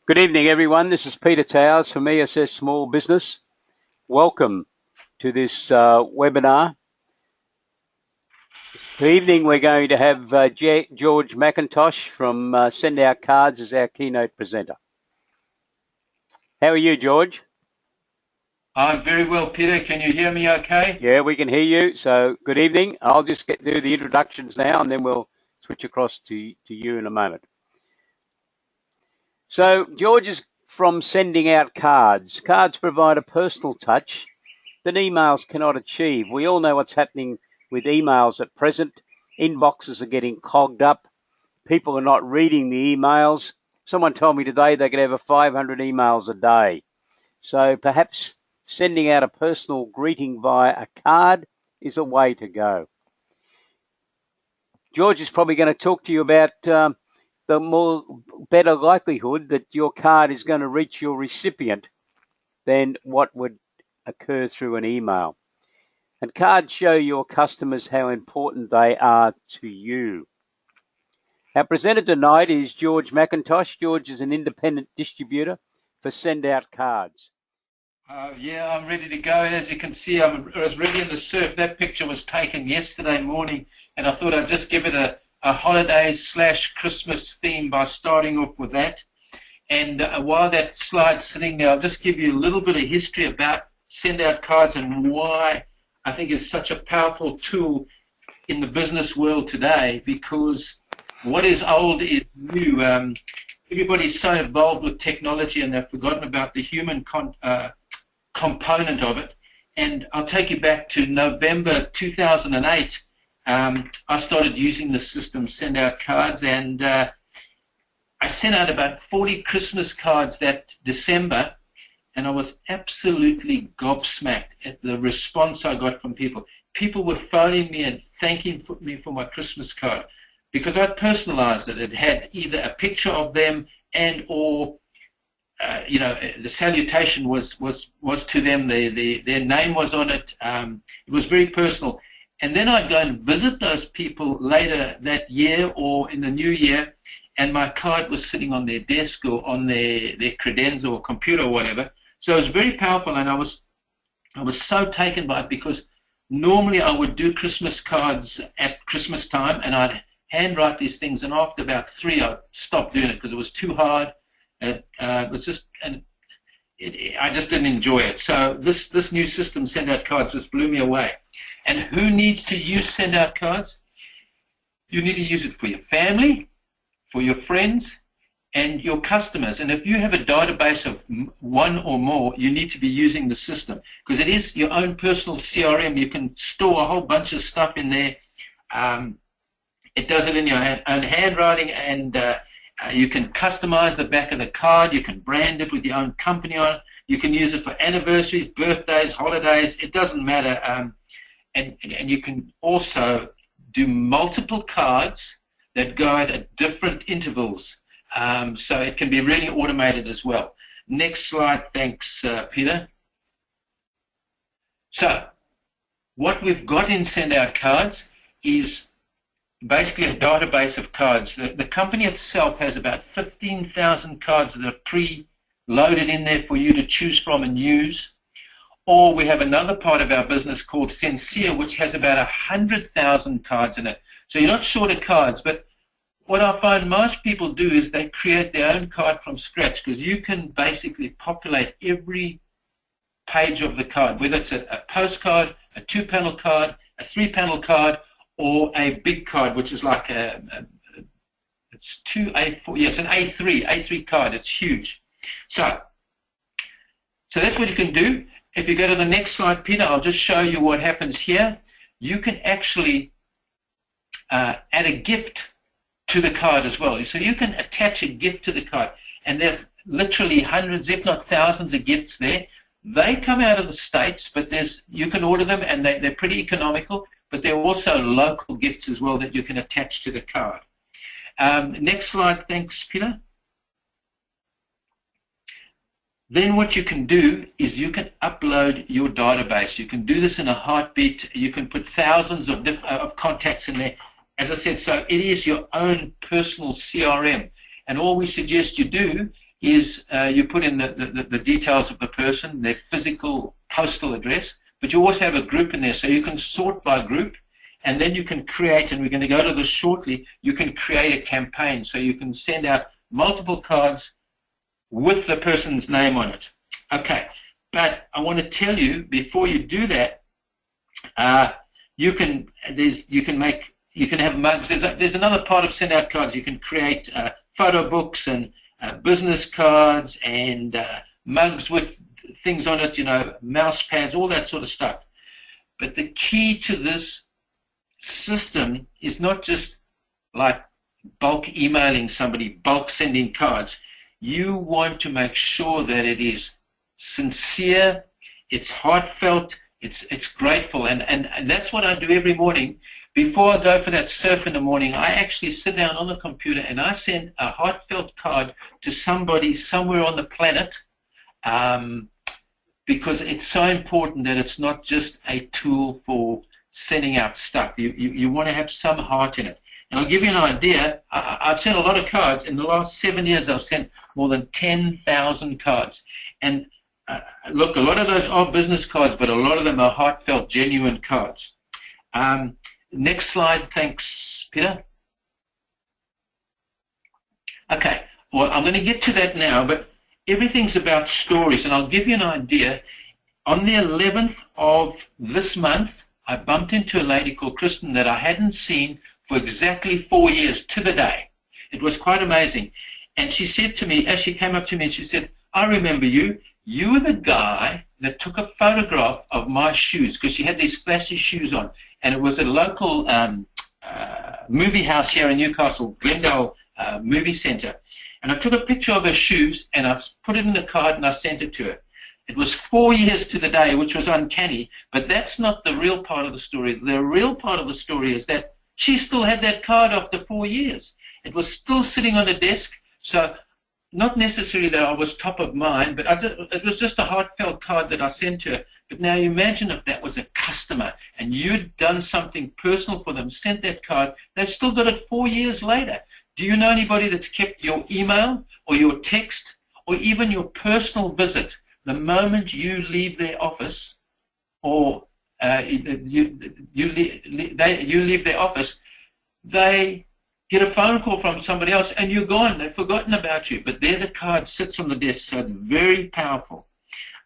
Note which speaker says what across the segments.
Speaker 1: Good evening, everyone. This is Peter Towers from ESS Small Business. Welcome to this webinar. This evening, we're going to have George McIntosh from SendOutCards as our keynote presenter. How are you, George?
Speaker 2: I'm very well, Peter. Can you hear me okay?
Speaker 1: Yeah, we can hear do. So, good evening. I'll just do the introductions now, and then we'll switch across to you in a moment. So, George is from Sending Out Cards. Cards provide a personal touch that emails cannot achieve. We all know what's happening with emails at present. Inboxes are getting clogged up. People are not reading the emails. Someone told me today they could have 500 emails a day. So perhaps sending out a personal greeting via a card is a way to go. George is probably going to talk to you about the better likelihood that your card is going to reach your recipient than what would occur through an email. And cards show your customers how important they are to you. Our presenter tonight is George McIntosh. George is an independent distributor for SendOutCards.
Speaker 2: Yeah, I'm ready to go. As you can see, I was ready in the surf. That picture was taken yesterday morning, and I thought I'd just give it a holiday/Christmas theme by starting off with that. And while that slide's sitting there, I'll just give you a little bit of history about SendOutCards and why I think it's such a powerful tool in the business world today, because what is old is new. Everybody's so involved with technology and they've forgotten about the human component of it. And I'll take you back to November 2008. I started using the system SendOutCards, and I sent out about 40 Christmas cards that December, and I was absolutely gobsmacked at the response I got from people. People were phoning me and thanking me for my Christmas card because I'd personalized it. It had either a picture of them and or the salutation was to them. Their name was on it. It was very personal. And then I'd go and visit those people later that year or in the new year, and my card was sitting on their desk or on their credenza or computer or whatever. So it was very powerful, and I was so taken by it because normally I would do Christmas cards at Christmas time, and I'd handwrite these things, and after about 3 I'd stop doing it because it was too hard. It was just, I just didn't enjoy it. So this new system, SendOutCards, just blew me away. And who needs to use SendOutCards? You need to use it for your family, for your friends, and your customers. And if you have a database of one or more, you need to be using the system because it is your own personal CRM. You can store a whole bunch of stuff in there. It does it in your own handwriting, and you can customize the back of the card. You can brand it with your own company on it. You can use it for anniversaries, birthdays, holidays. It doesn't matter. And you can also do multiple cards that go out at different intervals. So it can be really automated as well. Next slide, thanks, Peter. So what we've got in SendOutCards is basically a database of cards. The company itself has about 15,000 cards that are pre-loaded in there for you to choose from and use. Or we have another part of our business called Sincere, which has about 100,000 cards in it. So you're not short of cards, but what I find most people do is they create their own card from scratch because you can basically populate every page of the card, whether it's a postcard, a 2-panel card, a 3-panel card, or a big card, which is like it's 2A4, yes, an A3 card. It's huge. So that's what you can do. If you go to the next slide, Peter, I'll just show you what happens here. You can actually add a gift to the card as well. So you can attach a gift to the card, and there are literally hundreds, if not thousands, of gifts there. They come out of the States, but you can order them, and they're pretty economical, but there are also local gifts as well that you can attach to the card. Next slide, thanks, Peter. Then what you can do is you can upload your database. You can do this in a heartbeat. You can put thousands of contacts in there. As I said, so it is your own personal CRM. And all we suggest you do is you put in the details of the person, their physical postal address, but you also have a group in there, so you can sort by group, and then you can create, and we're going to go to this shortly, you can create a campaign, so you can send out multiple cards with the person's name on it. Okay, but I want to tell you, before you do that, you can have mugs. There's another part of SendOutCards. You can create photo books and business cards and mugs with things on it, you know, mouse pads, all that sort of stuff. But the key to this system is not just like bulk emailing somebody, bulk sending cards. You want to make sure that it is sincere, it's heartfelt, it's grateful, and that's what I do every morning. Before I go for that surf in the morning, I actually sit down on the computer and I send a heartfelt card to somebody somewhere on the planet, because it's so important that it's not just a tool for sending out stuff. You want to have some heart in it. And I'll give you an idea. I've sent a lot of cards. In the last 7 years, I've sent more than 10,000 cards. And look, a lot of those are business cards, but a lot of them are heartfelt, genuine cards. Next slide. Thanks, Peter. Okay. Well, I'm going to get to that now, but everything's about stories. And I'll give you an idea. On the 11th of this month, I bumped into a lady called Kristen that I hadn't seen for exactly 4 years to the day. It was quite amazing. And she said to me, as she came up to me, and she said, I remember you. You were the guy that took a photograph of my shoes, because she had these flashy shoes on. And it was a local movie house here in Newcastle, Glendale Movie Centre. And I took a picture of her shoes, and I put it in a card, and I sent it to her. It was 4 years to the day, which was uncanny, but that's not the real part of the story. The real part of the story is that she still had that card after 4 years. It was still sitting on the desk, so not necessarily that I was top of mind, but it was just a heartfelt card that I sent to her. But now imagine if that was a customer and you'd done something personal for them, sent that card, they still got it 4 years later. Do you know anybody that's kept your email or your text or even your personal visit? The moment you leave their office, or you leave their office, they get a phone call from somebody else, and you're gone. They've forgotten about you. But there the card sits on the desk, so it's very powerful.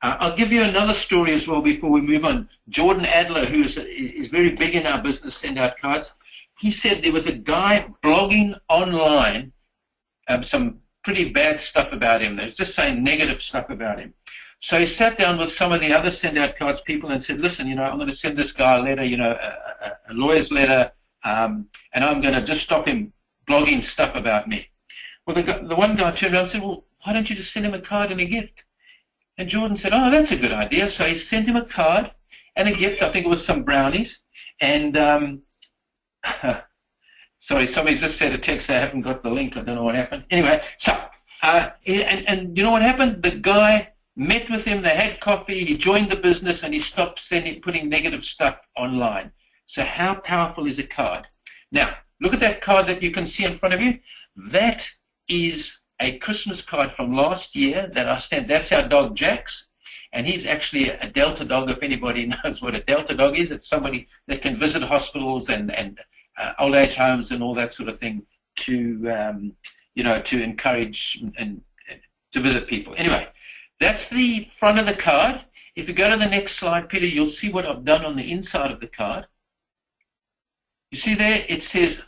Speaker 2: I'll give you another story as well before we move on. Jordan Adler, who is very big in our business, Send Out Cards, he said there was a guy blogging online some pretty bad stuff about him. They was just saying negative stuff about him. So he sat down with some of the other Send Out Cards people and said, listen, you know, I'm going to send this guy a letter, you know, a lawyer's letter, and I'm going to just stop him blogging stuff about me. Well, the one guy turned around and said, well, why don't you just send him a card and a gift? And Jordan said, oh, that's a good idea. So he sent him a card and a gift. I think it was some brownies. And sorry, somebody's just sent a text. I haven't got the link. I don't know what happened. Anyway, so, and you know what happened? The guy met with him, they had coffee, he joined the business, and he stopped putting negative stuff online. So how powerful is a card? Now, look at that card that you can see in front of you. That is a Christmas card from last year that I sent. That's our dog, Jax, and he's actually a Delta dog. If anybody knows what a Delta dog is, it's somebody that can visit hospitals and old age homes and all that sort of thing to, you know, to encourage and to visit people. Anyway, that's the front of the card. If you go to the next slide, Peter, you'll see what I've done on the inside of the card. You see there, it says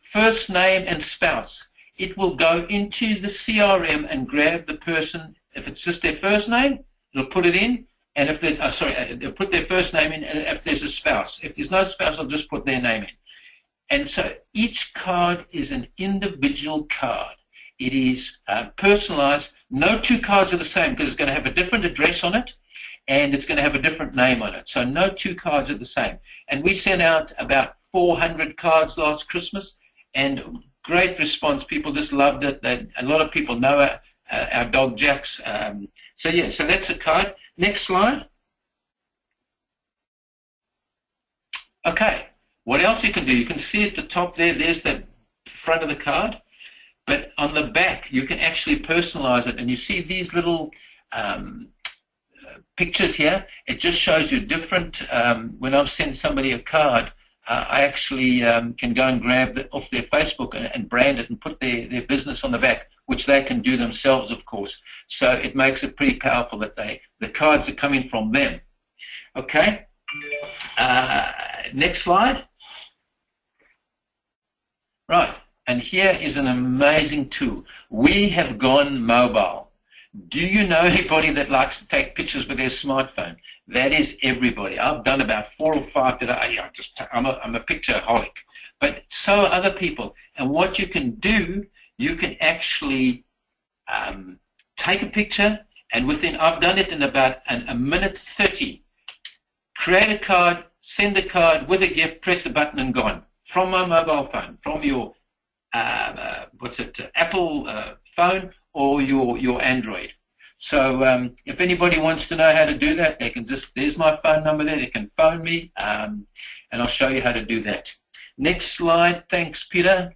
Speaker 2: first name and spouse. It will go into the CRM and grab the person. If it's just their first name, it'll put it in. And if there's, it'll put their first name in. And if there's a spouse, if there's no spouse, I'll just put their name in. And so each card is an individual card. It is personalized. No two cards are the same because it's going to have a different address on it and it's going to have a different name on it. So no two cards are the same. And we sent out about 400 cards last Christmas, and great response. People just loved it. A lot of people know our dog Jax. So yeah, so that's a card. Next slide. Okay, what else you can do? You can see at the top there, there's the front of the card. but on the back you can actually personalize it, and you see these little pictures here. It just shows you different. When I've sent somebody a card, I actually can go and grab off their Facebook and brand it and put their business on the back, which they can do themselves, of course. So it makes it pretty powerful that the cards are coming from them. Okay. Next slide. Right, and here is an amazing tool. We have gone mobile. Do you know anybody that likes to take pictures with their smartphone? That is everybody. I've done about 4 or 5 today. I'm a picture-holic, but so are other people. And what you can do, you can actually take a picture, and I've done it in about a minute 30. Create a card, send a card with a gift, press the button, and gone. From my mobile phone, from your Apple phone or your Android. So if anybody wants to know how to do that, they can there's my phone number there, they can phone me, and I'll show you how to do that. Next slide. Thanks, Peter.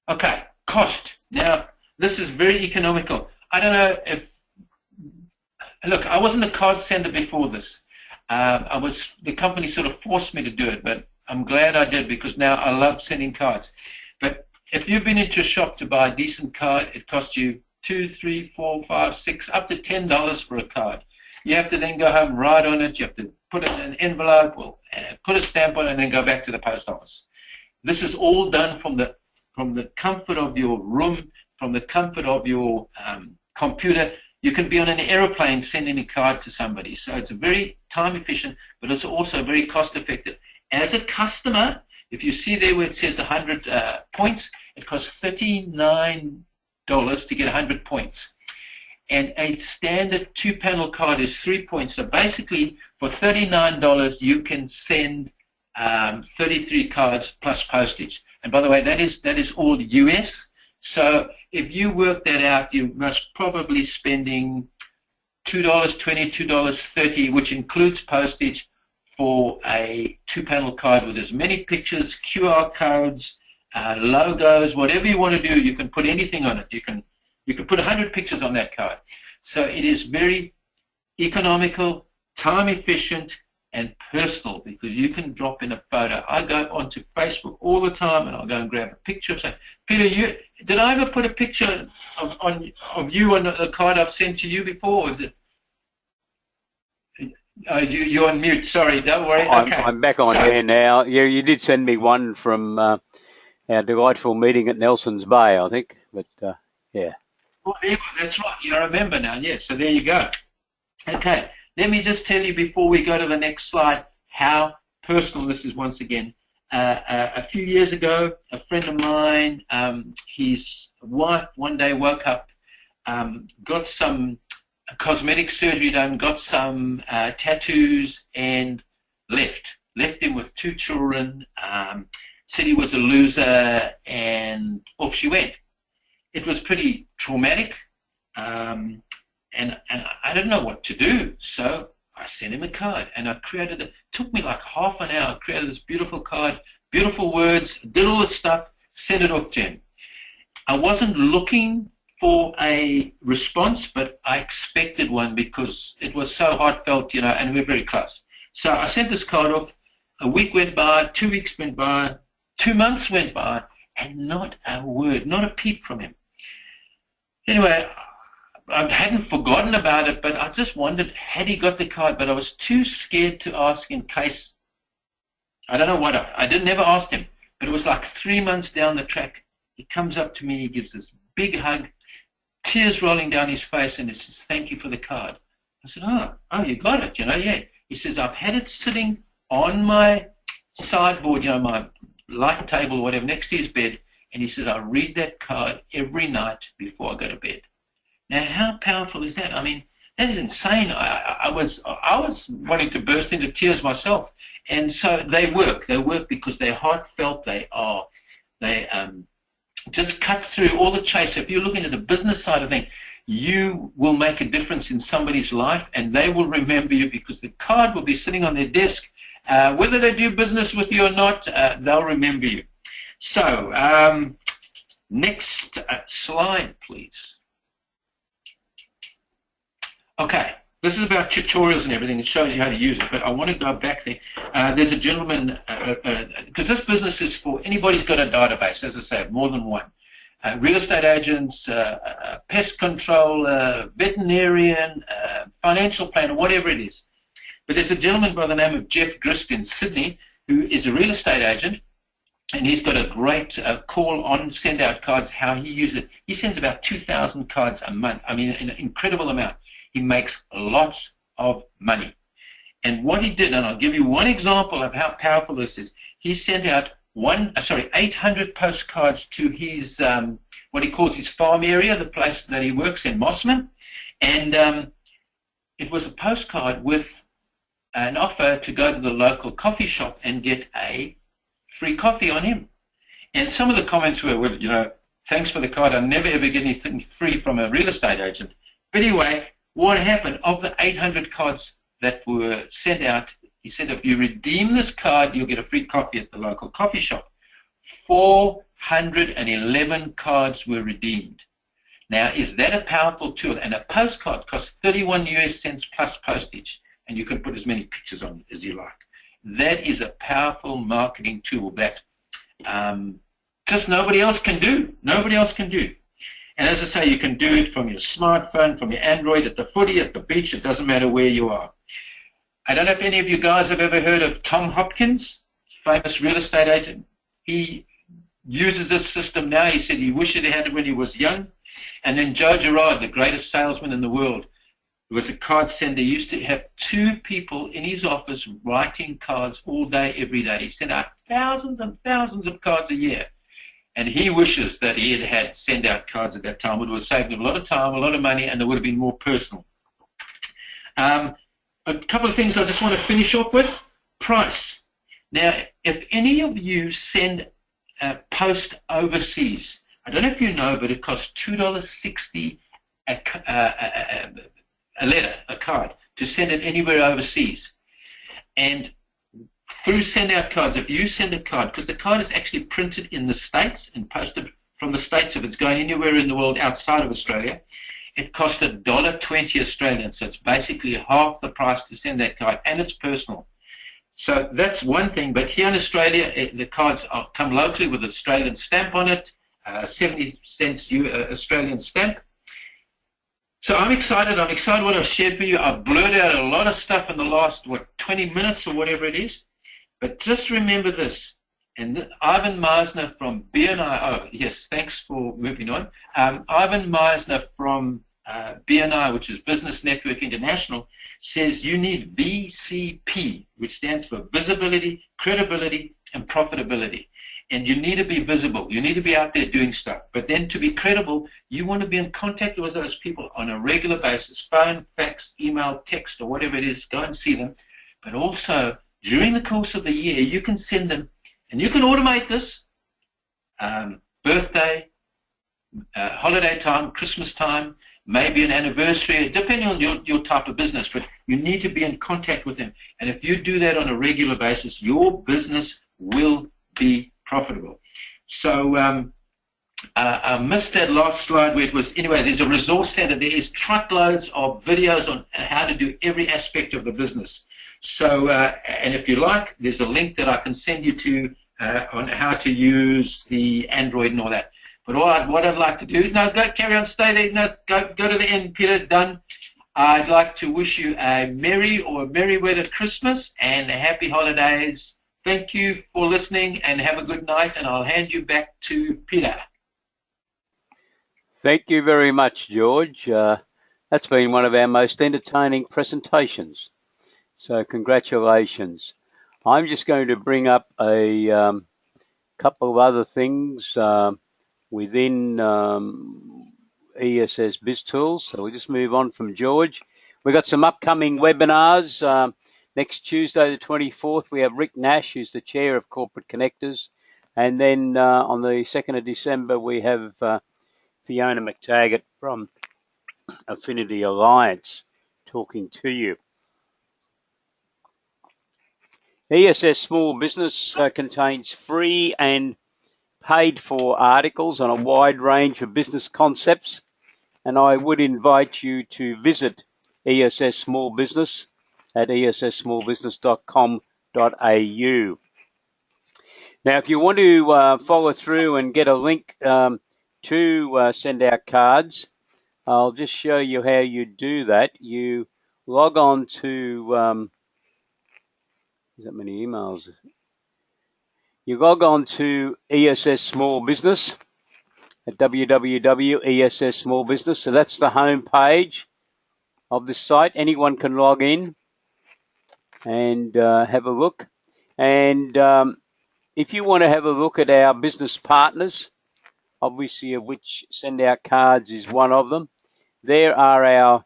Speaker 2: Okay, cost. Now, this is very economical. I don't know look, I wasn't a card sender before this. The company sort of forced me to do it, but I'm glad I did, because now I love sending cards. But if you've been into a shop to buy a decent card, it costs you $2, $3, $4, $5, $6, up to $10 for a card. You have to then go home, write on it. You have to put it in an envelope, or put a stamp on it, and then go back to the post office. This is all done from the comfort of your room, from the comfort of your computer. You can be on an aeroplane sending a card to somebody. So it's very time efficient, but it's also very cost effective. As a customer, if you see there where it says 100 points, it costs $39 to get 100 points. And a standard 2-panel card is 3 points. So basically, for $39, you can send 33 cards plus postage. And by the way, that is all US. So if you work that out, you must probably spending $2.20, $2.30, which includes postage, for a 2-panel card with as many pictures, QR codes, logos, whatever you want to do. You can put anything on it. You can put 100 pictures on that card. So it is very economical, time efficient, and personal, because you can drop in a photo. I go onto Facebook all the time, and I'll go and grab a picture of something. Peter, did I ever put a picture of you on a card I've sent to you before? Or is it? You're on mute. Sorry, don't worry. Okay. I'm
Speaker 1: back on air now. Yeah, you did send me one from our delightful meeting at Nelson's Bay, I think. But yeah.
Speaker 2: Oh, that's right. You remember now. Yeah. So there you go. Okay. Let me just tell you before we go to the next slide how personal this is. Once again, a few years ago, a friend of mine, his wife one day woke up, got some cosmetic surgery done, got some tattoos, and left him with 2 children, said he was a loser, and off she went. It was pretty traumatic, and I didn't know what to do, so I sent him a card, and I created it. Took me like half an hour. I created this beautiful card, beautiful words, did all this stuff, sent it off to him. I wasn't looking for a response, but I expected one, because it was so heartfelt, and we're very close. So I sent this card off. A week went by, 2 weeks went by, 2 months went by, and not a word, not a peep from him. Anyway, I hadn't forgotten about it, but I just wondered, had he got the card? But I was too scared to ask in case, I don't know what, I never asked him, but it was like 3 months down the track. He comes up to me, he gives this big hug, tears rolling down his face, and he says, "Thank you for the card." I said, oh, you got it, yeah. He says, "I've had it sitting on my sideboard, my light table or whatever, next to his bed," and he says, "I read that card every night before I go to bed." Now, how powerful is that? I mean, that is insane. I was wanting to burst into tears myself. And so they work because they're heartfelt. They just cut through all the chase. If you're looking at the business side of things, you will make a difference in somebody's life, and they will remember you, because the card will be sitting on their desk. Whether they do business with you or not, they'll remember you. So Next slide, please. Okay, this is about tutorials and everything. It shows you how to use it, but I want to go back there. There's a gentleman, because this business is for anybody who's got a database, as I say, more than one. Real estate agents, pest control, veterinarian, financial planner, whatever it is. But there's a gentleman by the name of Jeff Grist in Sydney who is a real estate agent, and he's got a great call on SendOutCards, how he uses it. He sends about 2,000 cards a month. I mean, an incredible amount. He makes lots of money. And what he did, and I'll give you one example of how powerful this is. He sent out 800 postcards to his, what he calls his farm area, the place that he works in, Mossman. And it was a postcard with an offer to go to the local coffee shop and get a free coffee on him. And some of the comments were, well, you know, thanks for the card. I never ever get anything free from a real estate agent. But anyway, what happened, of the 800 cards that were sent out, he said, if you redeem this card, you'll get a free coffee at the local coffee shop. 411 cards were redeemed. Now, is that a powerful tool? And a postcard costs 31 US cents plus postage, and you can put as many pictures on it as you like. That is a powerful marketing tool that just nobody else can do. Nobody else can do. And as I say, you can do it from your smartphone, from your Android, at the footy, at the beach. It doesn't matter where you are. I don't know if any of you guys have ever heard of Tom Hopkins, famous real estate agent. He uses this system now. He said he wished he had it when he was young. And then Joe Girard, the greatest salesman in the world, who was a card sender, used to have 2 people in his office writing cards all day, every day. He sent out thousands and thousands of cards a year. And he wishes that he had SendOutCards at that time. It would have saved him a lot of time, a lot of money, and it would have been more personal. A couple of things I just want to finish off with. Price. Now, if any of you send a post overseas, I don't know if you know, but it costs $2.60 a letter, a card, to send it anywhere overseas. And through SendOutCards, if you send a card, because the card is actually printed in the States and posted from the States, if it's going anywhere in the world outside of Australia, it costs $1.20 Australian, so it's basically half the price to send that card, and it's personal. So that's one thing, but here in Australia, the cards come locally with an Australian stamp on it, 70 cents Australian stamp. So I'm excited what I've shared for you. I've blurred out a lot of stuff in the last, 20 minutes or whatever it is. But just remember this, and Ivan Meisner from BNI, oh yes, thanks for moving on. Ivan Meisner from BNI, which is Business Network International, says you need VCP, which stands for visibility, credibility, and profitability. And you need to be visible. You need to be out there doing stuff. But then to be credible, you want to be in contact with those people on a regular basis, phone, fax, email, text, or whatever it is. Go and see them. But also, during the course of the year, you can send them, and you can automate this, birthday, holiday time, Christmas time, maybe an anniversary, depending on your type of business, but you need to be in contact with them. And if you do that on a regular basis, your business will be profitable. So I missed that last slide where it was, anyway, there's a resource center. There is truckloads of videos on how to do every aspect of the business. So, and if you like, there's a link that I can send you to on how to use the Android and all that. But what I'd like to do, no, go carry on, stay there, no, go to the end, Peter, done. I'd like to wish you a merry or merryweather Christmas and happy holidays. Thank you for listening and have a good night, and I'll hand you back to Peter.
Speaker 1: Thank you very much, George. That's been one of our most entertaining presentations. So congratulations. I'm just going to bring up a couple of other things within ESS BIZTOOLS. So we'll just move on from George. We've got some upcoming webinars. Next Tuesday, the 24th, we have Rick Nash, who's the chair of Corporate Connectors. And then on the 2nd of December, we have Fiona McTaggart from Affinity Alliance talking to you. ESS Small Business contains free and paid for articles on a wide range of business concepts, and I would invite you to visit ESS Small Business at esssmallbusiness.com.au. Now, if you want to follow through and get a link to SendOutCards, I'll just show you how you do that. You log on to, there's that many emails. You log on to ESS Small Business at www.ess Small Business. So that's the home page of this site. Anyone can log in and have a look. And if you want to have a look at our business partners, obviously of which SendOutCards is one of them, there are our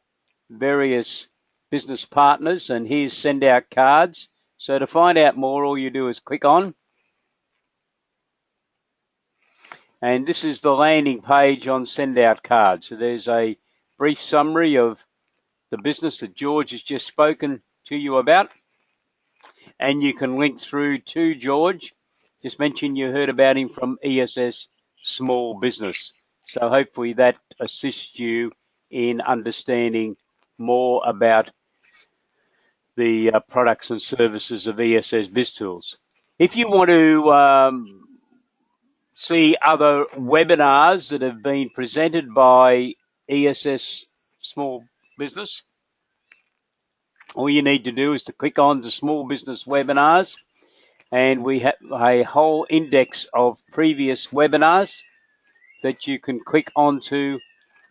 Speaker 1: various business partners, and here's SendOutCards. So to find out more, all you do is click on, and this is the landing page on SendOutCards. So there's a brief summary of the business that George has just spoken to you about, and you can link through to George. Just mention you heard about him from ESS Small Business. So hopefully that assists you in understanding more about the products and services of ESS BIZTOOLS. If you want to see other webinars that have been presented by ESS Small Business, all you need to do is to click on the Small Business Webinars, and we have a whole index of previous webinars that you can click onto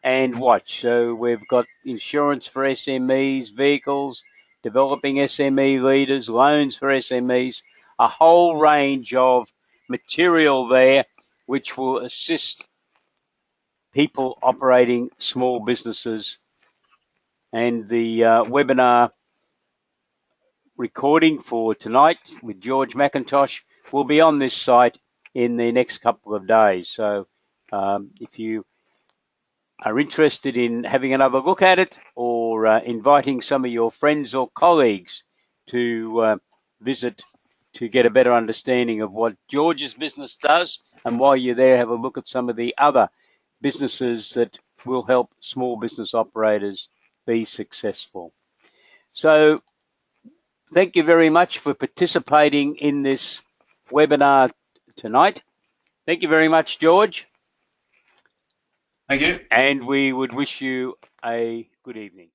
Speaker 1: and watch. So we've got insurance for SMEs, vehicles, developing SME leaders, loans for SMEs, a whole range of material there which will assist people operating small businesses. And the webinar recording for tonight with George McIntosh will be on this site in the next couple of days. So if you are interested in having another look at it, or inviting some of your friends or colleagues to visit to get a better understanding of what George's business does, and while you're there, have a look at some of the other businesses that will help small business operators be successful. So thank you very much for participating in this webinar tonight. Thank you very much, George.
Speaker 2: Thank you.
Speaker 1: And we would wish you a good evening.